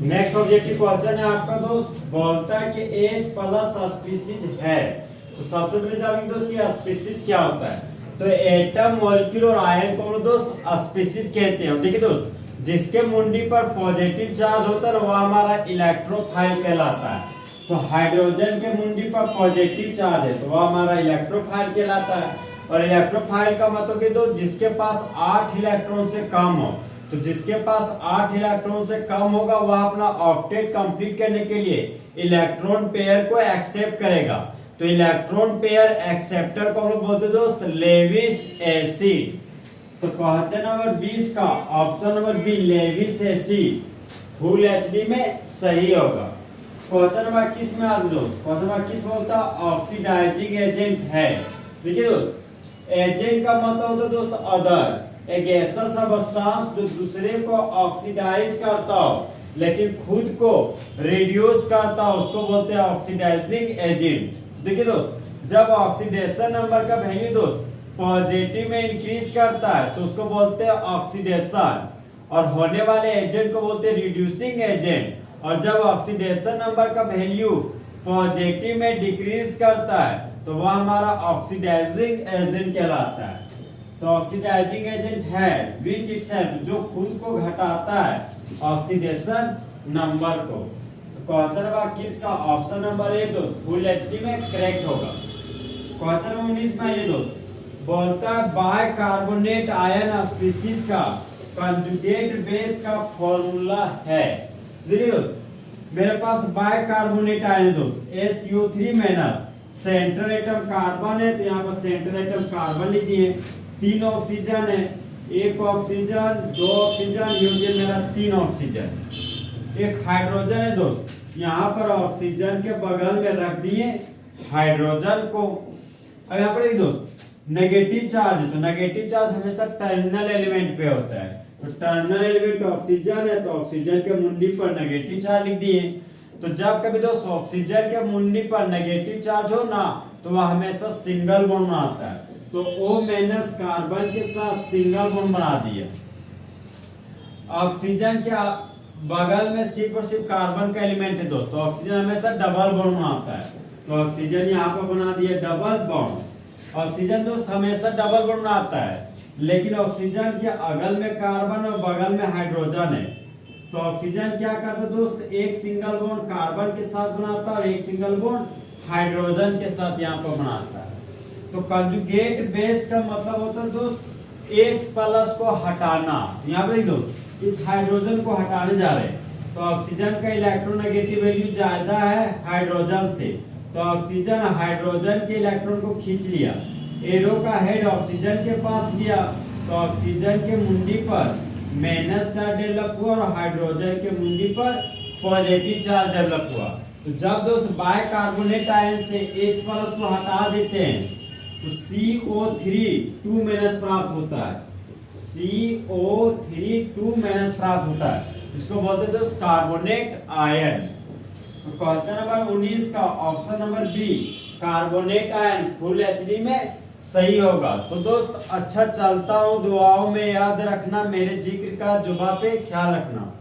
Next objective question है आपका दोस्त, बोलता है कि एच प्लस स्पीसीज है। तो सबसे पहले जानेंगे दोस्त ये स्पीसीज क्या होता है। तो एटम, मॉलिक्यूल और आयन को हम लोग दोस्त स्पीसीज कहते हैं। देखिए दोस्त, जिसके मुंडी पर पॉजिटिव चार्ज होता है वह हमारा इलेक्ट्रोफाइल कहलाता है। तो हाइड्रोजन के मुंडी पर पॉजिटिव चार्ज है तो वह हमारा इलेक्ट्रोफाइल कहलाता है। और इलेक्ट्रोफाइल का मतलब कि दोस्त जिसके पास 8 इलेक्ट्रॉन से कम हो, तो जिसके पास 8 इलेक्ट्रॉन से कम होगा वह अपना ऑक्टेट कंप्लीट करने के लिए इलेक्ट्रॉन पेयर को एक्सेप्ट करेगा। तो इलेक्ट्रॉन पेयर एक्सेप्टर को हम लोग बोलते हैं दोस्त लेविस एसिड। तो क्वेश्चन नंबर 20 का option number B Lewis acid full HD में सही होगा। क्वेश्चन नंबर 21 में आज दोस्त, क्वेश्चन नंबर 21 बोलता ऑक्सीडाइजिंग एजेंट है। देखिए दोस्त, एजेंट का मतलब होता है दोस्त अदर, एक ऐसा सब्सटेंस जो दूसरे को ऑक्सीडाइज करता हो लेकिन खुद को रिड्यूस करता हो उसको बोलते हैं ऑक्सीडाइजिंग एजेंट। देखिए दोस्त, जब ऑक्सीडेशन नंबर का वैल्यू दोस्त पॉजिटिव में इंक्रीज करता है तो उसको बोलते हैं ऑक्सीडेशन, और होने वाले एजेंट को बोलते हैं रिड्यूसिंग एजेंट। और जब ऑक्सीडेशन नंबर का वैल्यू पॉजिटिव में डिक्रीज करता है तो वह हमारा ऑक्सीडाइजिंग एजेंट कहलाता है। तो ऑक्सीडाइजिंग एजेंट है विच इटसेल्फ जो खुद को घटाता है ऑक्सीडेशन नंबर को। तो क्वेश्चन नंबर 21 का ऑप्शन नंबर ए दोस्त फुल एचडी में करेक्ट होगा। क्वेश्चन नंबर 19 में ये दोस्त बोलता है बाइकार्बोनेट आयन स्पीसीज का कंजुगेट बेस का फॉर्मूला है। देखिए दोस्त, मेरे पास बाइकार्बोनेट आयन दोस्त SO3 minus central atom carbon है तो यहाँ पर सेंट्रल एटम कार्बन लिख दिए, 3 ऑक्सीजन है, 1 ऑक्सीजन 2 ऑक्सीजन, ये मेरा 3 ऑक्सीजन, 1 हाइड्रोजन है दोस्त, यहाँ पर ऑक्सीजन के बगल में रख दिए हाइड्रोजन को। अब यहाँ पर दोस्त नेगेटिव चार्ज है तो नेगेटिव चार्ज हमेशा टर्मिनल एलिमेंट पे होता है। तो टर्मिनल एलिमेंट ऑक्सीजन है तो ऑक्सीजन के मुंडी पर नेगेटिव चार्ज लिख दिए। तो जब कभी दोस्त ऑक्सीजन के मुंडी पर नेगेटिव चार्ज हो ना तो वह हमेशा सिंगल बॉन्ड बनाता है। तो O- कार्बन के साथ सिंगल बॉन्ड बना दिया। ऑक्सीजन के बगल में सिर्फ और सिर्फ कार्बन का एलिमेंट है दोस्तों, ऑक्सीजन हमेशा डबल बॉन्ड बनाता है तो ऑक्सीजन यहाँ पर बना दिया डबल बॉन्ड। ऑक्सीजन दोस्त हमेशा डबल बॉन्ड बनाता है लेकिन ऑक्सीजन के अगल में कार्बन और बगल में हाइड्रोजन है तो ऑक्सीजन क्या करता है दोस्त, एक सिंगल बॉन्ड कार्बन के साथ बनाता है और एक सिंगल बॉन्ड हाइड्रोजन के साथ यहाँ पर बनाता है। तो कंजुगेट बेस का मतलब होता है दोस्त H प्लस को हटाना। यहाँ पे दोस्त इस हाइड्रोजन को हटाने जा रहे हैं तो ऑक्सीजन का इलेक्ट्रोनेगेटिव वैल्यू ज्यादा है हाइड्रोजन से, तो ऑक्सीजन हाइड्रोजन के इलेक्ट्रॉन को खींच लिया, एरो का हेड ऑक्सीजन के पास गया तो ऑक्सीजन के मुंडी पर माइनस चार्ज डेवलप हुआ और हाइड्रोजन के मुंडी पर पॉजिटिव चार्ज डेवलप हुआ। तो जब दोस्त बाइकार्बोनेट आयन से H प्लस को हटा देते हैं तो CO3 2 माइनस प्राप्त होता है, CO3 2 माइनस प्राप्त होता है, इसको बोलते हैं दोस्त कार्बोनेट आयन। तो क्वेश्चन नंबर 19 का option number B carbonate ion full HD में सही होगा। तो दोस्त अच्छा चलता हूँ, दुआओं में याद रखना, मेरे जिक्र का जुबा पे ख्याल रखना।